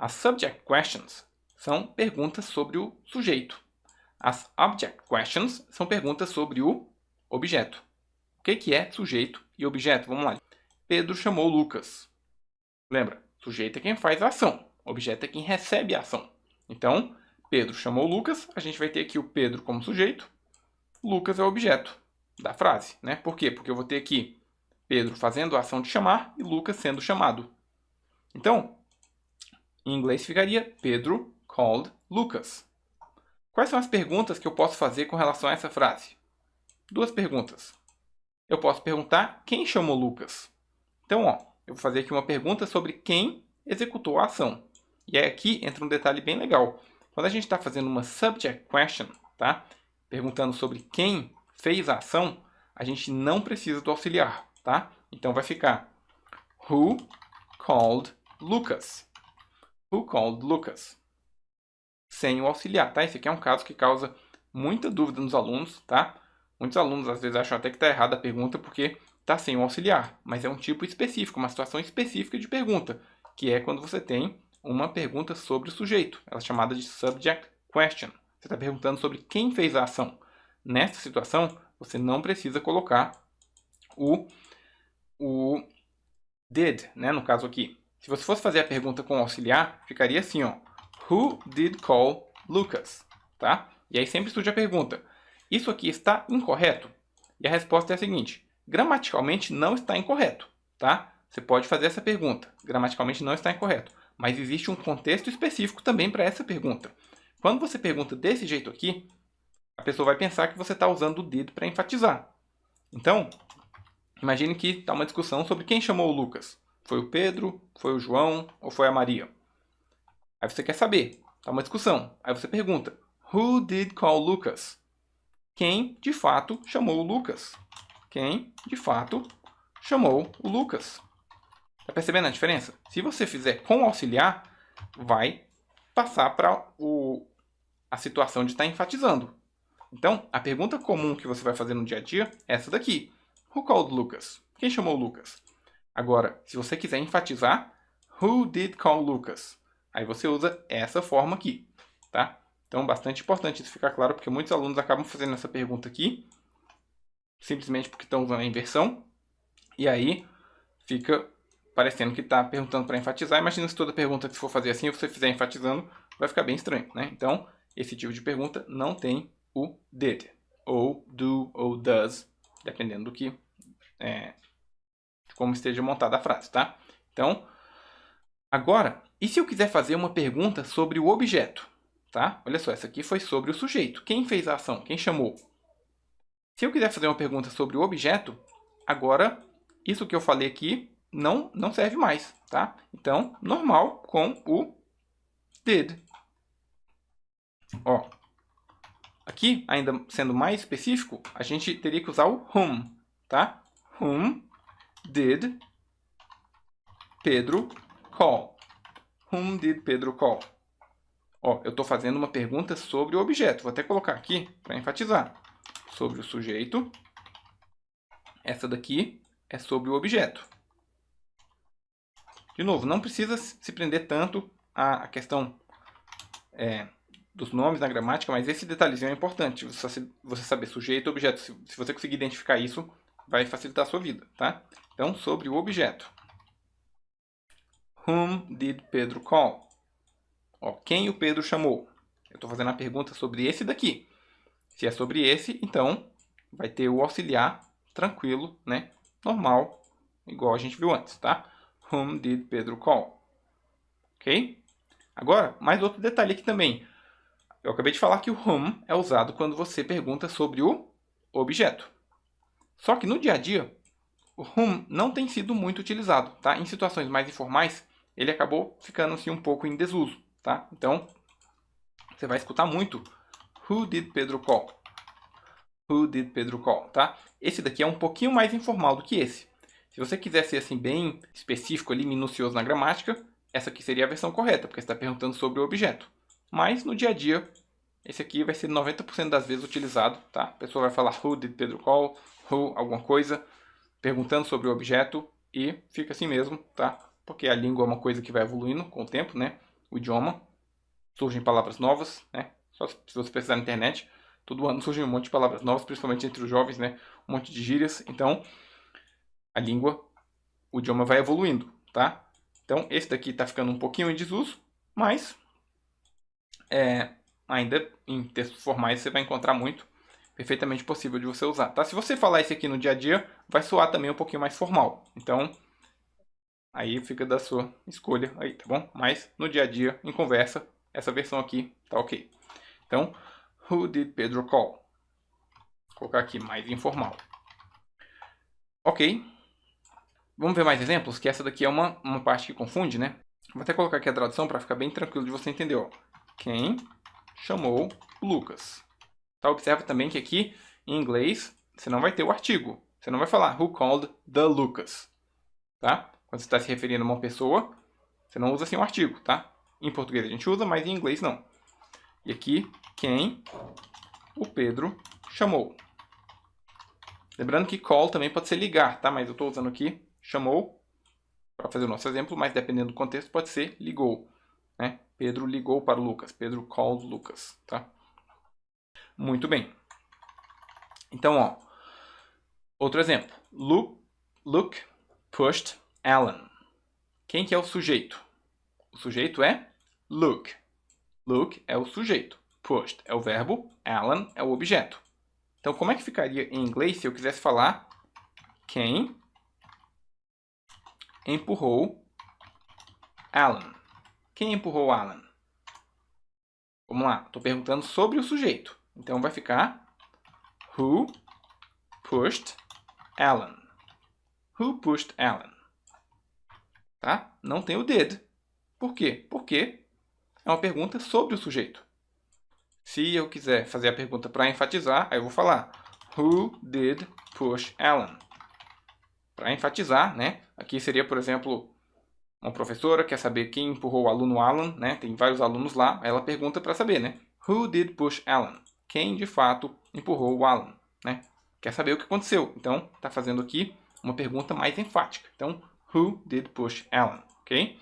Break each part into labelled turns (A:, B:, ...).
A: As subject questions são perguntas sobre o sujeito. As object questions são perguntas sobre o objeto. O que é sujeito e objeto? Vamos lá. Pedro chamou Lucas. Lembra? Sujeito é quem faz a ação. Objeto é quem recebe a ação. Então, Pedro chamou Lucas. A gente vai ter aqui o Pedro como sujeito. Lucas é o objeto da frase, né? Por quê? Porque eu vou ter aqui Pedro fazendo a ação de chamar e Lucas sendo chamado. Então, em inglês ficaria Pedro called Lucas. Quais são as perguntas que eu posso fazer com relação a essa frase? Duas perguntas. Eu posso perguntar quem chamou Lucas. Então, eu vou fazer aqui uma pergunta sobre quem executou a ação. E aí aqui entra um detalhe bem legal. Quando a gente está fazendo uma subject question, tá? Perguntando sobre quem fez a ação, a gente não precisa do auxiliar, tá? Então vai ficar Who called Lucas? Who called Lucas? Sem o auxiliar, tá? Esse aqui é um caso que causa muita dúvida nos alunos, tá? Muitos alunos às vezes acham até que está errada a pergunta porque está sem o auxiliar, mas é um tipo específico, uma situação específica de pergunta, que é quando você tem uma pergunta sobre o sujeito. Ela é chamada de subject question. Você está perguntando sobre quem fez a ação. Nessa situação, você não precisa colocar o did, né? No caso aqui. Se você fosse fazer a pergunta com auxiliar, ficaria assim, ó. Who did call Lucas? Tá? E aí sempre surge a pergunta. Isso aqui está incorreto? E a resposta é a seguinte. Gramaticalmente não está incorreto. Tá? Você pode fazer essa pergunta. Gramaticalmente não está incorreto. Mas existe um contexto específico também para essa pergunta. Quando você pergunta desse jeito aqui, a pessoa vai pensar que você está usando o did para enfatizar. Então, imagine que está uma discussão sobre quem chamou o Lucas. Foi o Pedro, foi o João ou foi a Maria? Aí você quer saber. Está uma discussão. Aí você pergunta, Who did call Lucas? Quem, de fato, chamou o Lucas? Quem, de fato, chamou o Lucas? Está percebendo a diferença? Se você fizer com auxiliar, vai passar para a situação de estar enfatizando. Então, a pergunta comum que você vai fazer no dia a dia é essa daqui. Who called Lucas? Quem chamou Lucas? Agora, se você quiser enfatizar, Who did call Lucas? Aí você usa essa forma aqui, tá? Então, bastante importante isso ficar claro, porque muitos alunos acabam fazendo essa pergunta aqui, simplesmente porque estão usando a inversão, e aí fica parecendo que está perguntando para enfatizar. Imagina se toda pergunta que for fazer assim, você fizer enfatizando, vai ficar bem estranho, né? Então, esse tipo de pergunta não tem o did, ou do, ou does, dependendo do que, como esteja montada a frase, tá? Então, agora, e se eu quiser fazer uma pergunta sobre o objeto? Tá? Olha só, essa aqui foi sobre o sujeito. Quem fez a ação? Quem chamou? Se eu quiser fazer uma pergunta sobre o objeto, agora, isso que eu falei aqui não serve mais, tá? Então, normal com o did. Ó, aqui, ainda sendo mais específico, a gente teria que usar o whom, tá? Whom did Pedro call? Whom did Pedro call? Ó, eu estou fazendo uma pergunta sobre o objeto. Vou até colocar aqui para enfatizar. Sobre o sujeito. Essa daqui é sobre o objeto. De novo, não precisa se prender tanto à questão dos nomes na gramática, mas esse detalhezinho é importante. Você saber sujeito e objeto. Se você conseguir identificar isso, vai facilitar a sua vida, tá? Então, sobre o objeto. Whom did Pedro call? Ó, quem o Pedro chamou? Eu estou fazendo a pergunta sobre esse daqui. Se é sobre esse, então vai ter o auxiliar tranquilo, né? Normal, igual a gente viu antes, tá? Whom did Pedro call? Ok? Agora, mais outro detalhe aqui também. Eu acabei de falar que o whom é usado quando você pergunta sobre o objeto. Só que no dia a dia, o whom não tem sido muito utilizado, tá? Em situações mais informais, ele acabou ficando assim um pouco em desuso, tá? Então, você vai escutar muito Who did Pedro call? Who did Pedro call, tá? Esse daqui é um pouquinho mais informal do que esse. Se você quiser ser assim bem específico ali, minucioso na gramática, essa aqui seria a versão correta, porque você está perguntando sobre o objeto. Mas no dia a dia, esse aqui vai ser 90% das vezes utilizado, tá? A pessoa vai falar Who did Pedro call? Who alguma coisa, perguntando sobre o objeto e fica assim mesmo, tá? Porque a língua é uma coisa que vai evoluindo com o tempo, né? o idioma. Surgem palavras novas, né? Só se você pesquisar na internet, todo ano surge um monte de palavras novas, principalmente entre os jovens, né? Um monte de gírias. Então, a língua, o idioma vai evoluindo, tá? Então, esse daqui está ficando um pouquinho em desuso, mas ainda em textos formais você vai encontrar muito, perfeitamente possível de você usar, tá? Se você falar isso aqui no dia a dia, vai soar também um pouquinho mais formal. Então, aí fica da sua escolha aí, tá bom? Mas no dia a dia, em conversa, essa versão aqui tá ok. Então, who did Pedro call? Vou colocar aqui mais informal. Ok. Vamos ver mais exemplos, que essa daqui é uma parte que confunde, né? Vou até colocar aqui a tradução para ficar bem tranquilo de você entender, ó. Quem chamou Lucas? Tá? Observa também que aqui, em inglês, você não vai ter o artigo. Você não vai falar who called the Lucas. Tá? Quando você está se referindo a uma pessoa, você não usa assim o artigo, tá? Em português a gente usa, mas em inglês não. E aqui, quem o Pedro chamou. Lembrando que call também pode ser ligar, tá? Mas eu estou usando aqui chamou para fazer o nosso exemplo, mas dependendo do contexto pode ser ligou, né? Pedro ligou para o Lucas. Pedro called Lucas, tá? Muito bem. Então, ó, outro exemplo. Luke pushed Alan. Quem que é o sujeito? O sujeito é Luke. Luke é o sujeito. Pushed é o verbo. Alan é o objeto. Então, como é que ficaria em inglês se eu quisesse falar quem empurrou Alan? Quem empurrou Alan? Vamos lá, estou perguntando sobre o sujeito. Então, vai ficar who pushed Alan? Who pushed Alan? Tá? Não tem o did. Por quê? Porque é uma pergunta sobre o sujeito. Se eu quiser fazer a pergunta para enfatizar, aí eu vou falar who did push Alan? Para enfatizar, né? Aqui seria, por exemplo, uma professora quer saber quem empurrou o aluno Alan, né? Tem vários alunos lá, aí ela pergunta para saber, né? Who did push Alan? Quem de fato empurrou o Alan, né? Quer saber o que aconteceu. Então, está fazendo aqui uma pergunta mais enfática. Então, who did push Alan? Ok?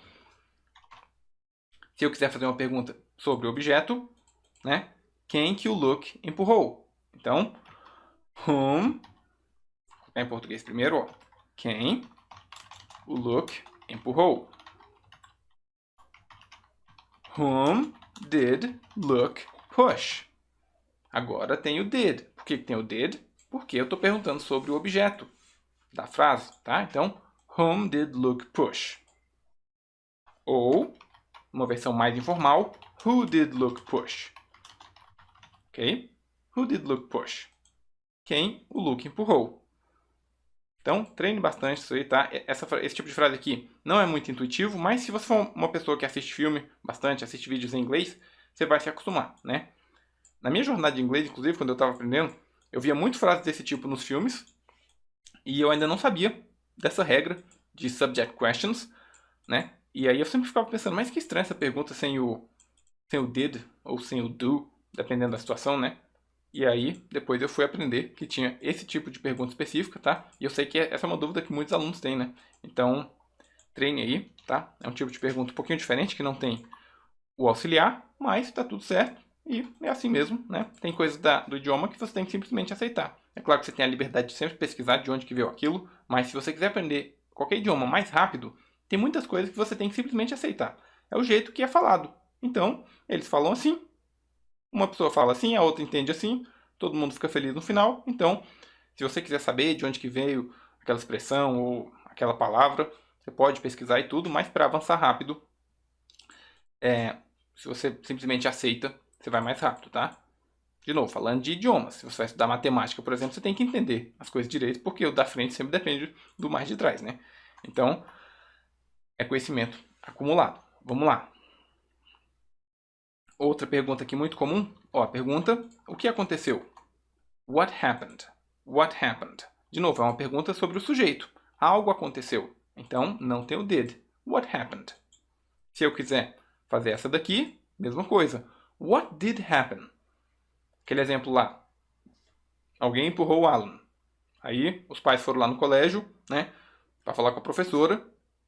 A: Se eu quiser fazer uma pergunta sobre o objeto, né? Quem que o Luke empurrou? Então, whom, vou colocar em português primeiro, ó. Quem o Luke empurrou? Whom did Luke push? Agora tem o did. Por que tem o did? Porque eu estou perguntando sobre o objeto da frase, tá? Então, whom did Luke push? Ou, uma versão mais informal, who did Luke push? Ok? Who did Luke push? Quem o Luke empurrou? Então, treine bastante isso aí, tá? Esse tipo de frase aqui não é muito intuitivo, mas se você for uma pessoa que assiste filme bastante, assiste vídeos em inglês, você vai se acostumar, né? Na minha jornada de inglês, inclusive, quando eu estava aprendendo, eu via muito frases desse tipo nos filmes e eu ainda não sabia dessa regra de subject questions, né? E aí eu sempre ficava pensando, mas que estranha essa pergunta sem o did ou sem o do, dependendo da situação, né? E aí, depois eu fui aprender que tinha esse tipo de pergunta específica, tá? E eu sei que essa é uma dúvida que muitos alunos têm, né? Então, treine aí, tá? É um tipo de pergunta um pouquinho diferente, que não tem o auxiliar, mas tá tudo certo. E é assim mesmo, né? Tem coisas do idioma que você tem que simplesmente aceitar. É claro que você tem a liberdade de sempre pesquisar de onde que veio aquilo, mas se você quiser aprender qualquer idioma mais rápido, tem muitas coisas que você tem que simplesmente aceitar. É o jeito que é falado. Então, eles falam assim, uma pessoa fala assim, a outra entende assim, todo mundo fica feliz no final. Então, se você quiser saber de onde que veio aquela expressão ou aquela palavra, você pode pesquisar e tudo, mas para avançar rápido, se você simplesmente aceita, você vai mais rápido, tá? De novo, falando de idiomas. Se você vai estudar matemática, por exemplo, você tem que entender as coisas direito, porque o da frente sempre depende do mais de trás, né? Então, é conhecimento acumulado. Vamos lá. Outra pergunta aqui muito comum. Ó, a pergunta, o que aconteceu? What happened? What happened? De novo, é uma pergunta sobre o sujeito. Algo aconteceu. Então, não tem o did. What happened? Se eu quiser fazer essa daqui, mesma coisa. What did happen? Aquele exemplo lá. Alguém empurrou o Alan. Aí, os pais foram lá no colégio, né, para falar com a professora.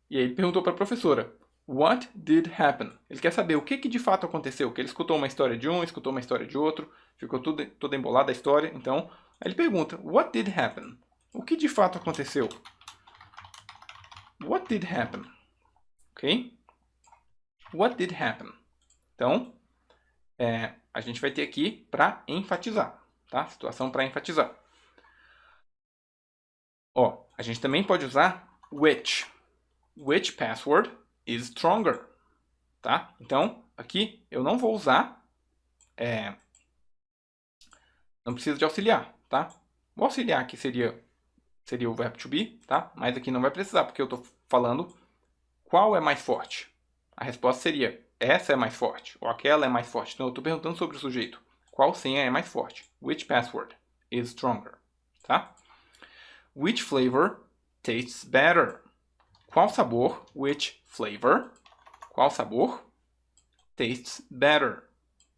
A: E aí ele perguntou para a professora, What did happen? Ele quer saber o que de fato aconteceu. Que ele escutou uma história de um, escutou uma história de outro, ficou toda embolada a história. Então, aí ele pergunta, what did happen? O que de fato aconteceu? What did happen? Ok? What did happen? Então, a gente vai ter aqui para enfatizar, tá? Situação para enfatizar. Ó, a gente também pode usar which. Which password is stronger? Tá? Então, aqui eu não vou usar, não precisa de auxiliar, tá? O auxiliar aqui seria o verbo to be, tá? Mas aqui não vai precisar, porque eu estou falando qual é mais forte. A resposta seria, essa é mais forte, ou aquela é mais forte. Então, eu estou perguntando sobre o sujeito. Qual senha é mais forte? Which password is stronger? Tá? Which flavor tastes better? Qual sabor? Which flavor? Qual sabor? Tastes better.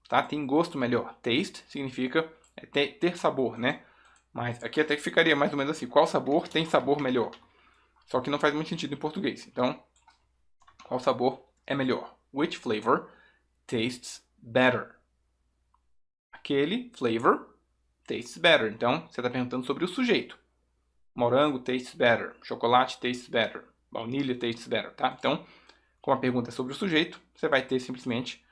A: Tá? Tem gosto melhor. Taste significa ter sabor, né? Mas aqui até que ficaria mais ou menos assim. Qual sabor tem sabor melhor? Só que não faz muito sentido em português. Então, qual sabor é melhor? Which flavor tastes better? Aquele flavor tastes better. Então, você está perguntando sobre o sujeito. Morango tastes better. Chocolate tastes better. Baunilha tastes better, tá? Então, como a pergunta é sobre o sujeito, você vai ter simplesmente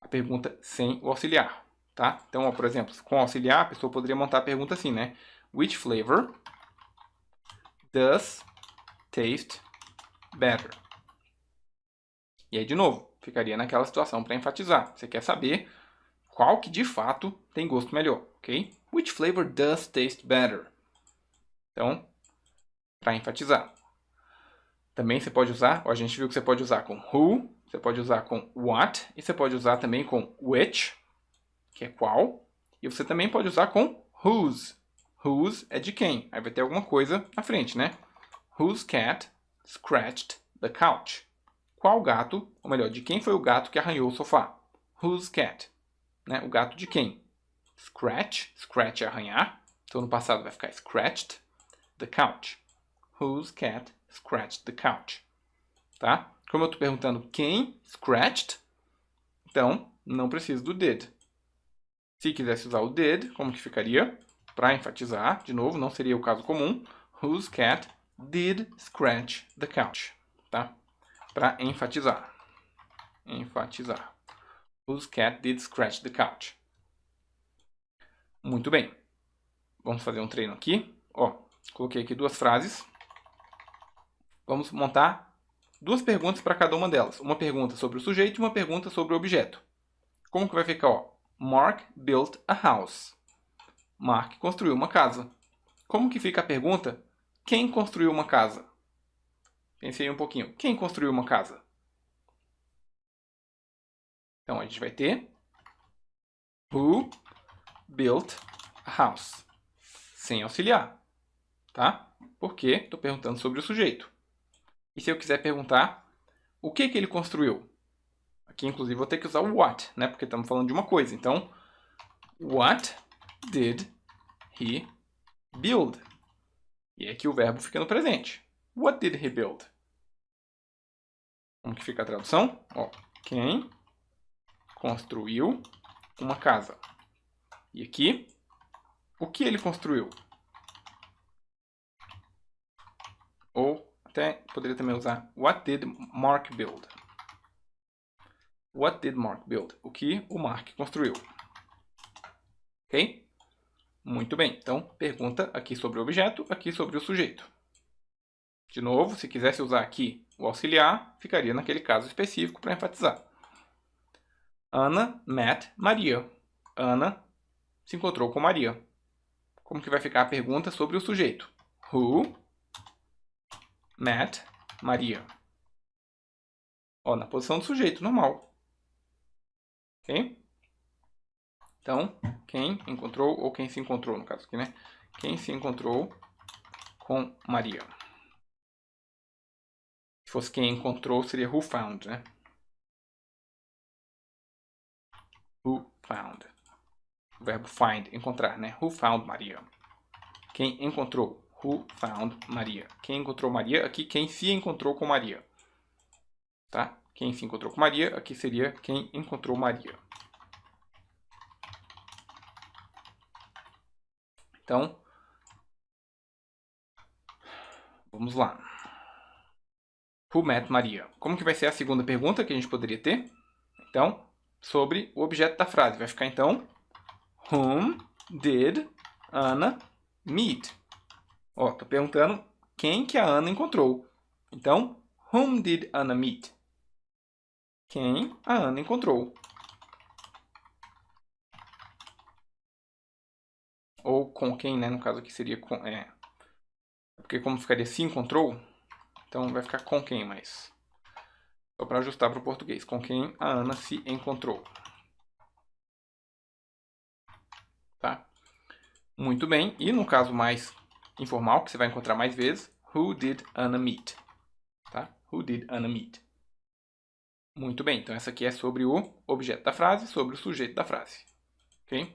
A: a pergunta sem o auxiliar, tá? Então, ó, por exemplo, com o auxiliar, a pessoa poderia montar a pergunta assim, né? Which flavor does taste better? E aí, de novo, ficaria naquela situação para enfatizar. Você quer saber qual que de fato tem gosto melhor, ok? Which flavor does taste better? Então, para enfatizar. Também você pode usar, ó, a gente viu que você pode usar com who, você pode usar com what, e você pode usar também com which, que é qual, e você também pode usar com whose. Whose é de quem, aí vai ter alguma coisa na frente, né? Whose cat scratched the couch? Qual gato, ou melhor, de quem foi o gato que arranhou o sofá? Whose cat? Né? O gato de quem? Scratch, scratch é arranhar, então no passado vai ficar scratched the couch. Whose cat scratched the couch? Tá? Como eu estou perguntando quem scratched, então não preciso do did. Se quisesse usar o did, como que ficaria? Para enfatizar, de novo, não seria o caso comum. Whose cat did scratch the couch? Tá? Para enfatizar. Enfatizar. Whose cat did scratch the couch? Muito bem. Vamos fazer um treino aqui. Ó, coloquei aqui duas frases. Vamos montar duas perguntas para cada uma delas. Uma pergunta sobre o sujeito e uma pergunta sobre o objeto. Como que vai ficar? Ó? Mark built a house. Mark construiu uma casa. Como que fica a pergunta? Quem construiu uma casa? Pensei um pouquinho. Quem construiu uma casa? Então, a gente vai ter Who built a house? Sem auxiliar, tá? Porque estou perguntando sobre o sujeito. E se eu quiser perguntar o que ele construiu? Aqui, inclusive, vou ter que usar o what, né? Porque estamos falando de uma coisa. Então, what did he build? E aqui o verbo fica no presente. What did he build? Como que fica a tradução? Ó, quem construiu uma casa? E aqui, o que ele construiu? Ou até poderia também usar what did Mark build? What did Mark build? O que o Mark construiu? Ok? Muito bem. Então, pergunta aqui sobre o objeto, aqui sobre o sujeito. De novo, se quisesse usar aqui o auxiliar, ficaria naquele caso específico para enfatizar. Anna met Maria. Ana se encontrou com Maria. Como que vai ficar a pergunta sobre o sujeito? Who met Maria? Ó, na posição do sujeito, normal. Ok? Então, quem encontrou, ou quem se encontrou, no caso aqui, né? Quem se encontrou com Maria. Se fosse quem encontrou, seria who found, né? Who found. O verbo find, encontrar, né? Who found Maria? Quem encontrou? Who found Maria? Quem encontrou Maria? Aqui, quem se encontrou com Maria. Tá? quem se encontrou com Maria, aqui seria quem encontrou Maria. Então, vamos lá. Who met Maria? Como que vai ser a segunda pergunta que a gente poderia ter? Então, sobre o objeto da frase. Vai ficar, então, whom did Anna meet? Ó, tô perguntando quem que a Ana encontrou. Então, whom did Anna meet? Quem a Ana encontrou. Ou com quem, né? No caso aqui seria com... porque como ficaria se encontrou, então vai ficar com quem, mas... Só para ajustar para o português. Com quem a Ana se encontrou. Tá? Muito bem. E no caso mais informal, que você vai encontrar mais vezes, who did Anna meet? Tá? Who did Anna meet? Muito bem. Então essa aqui é sobre o objeto da frase, sobre o sujeito da frase. Ok?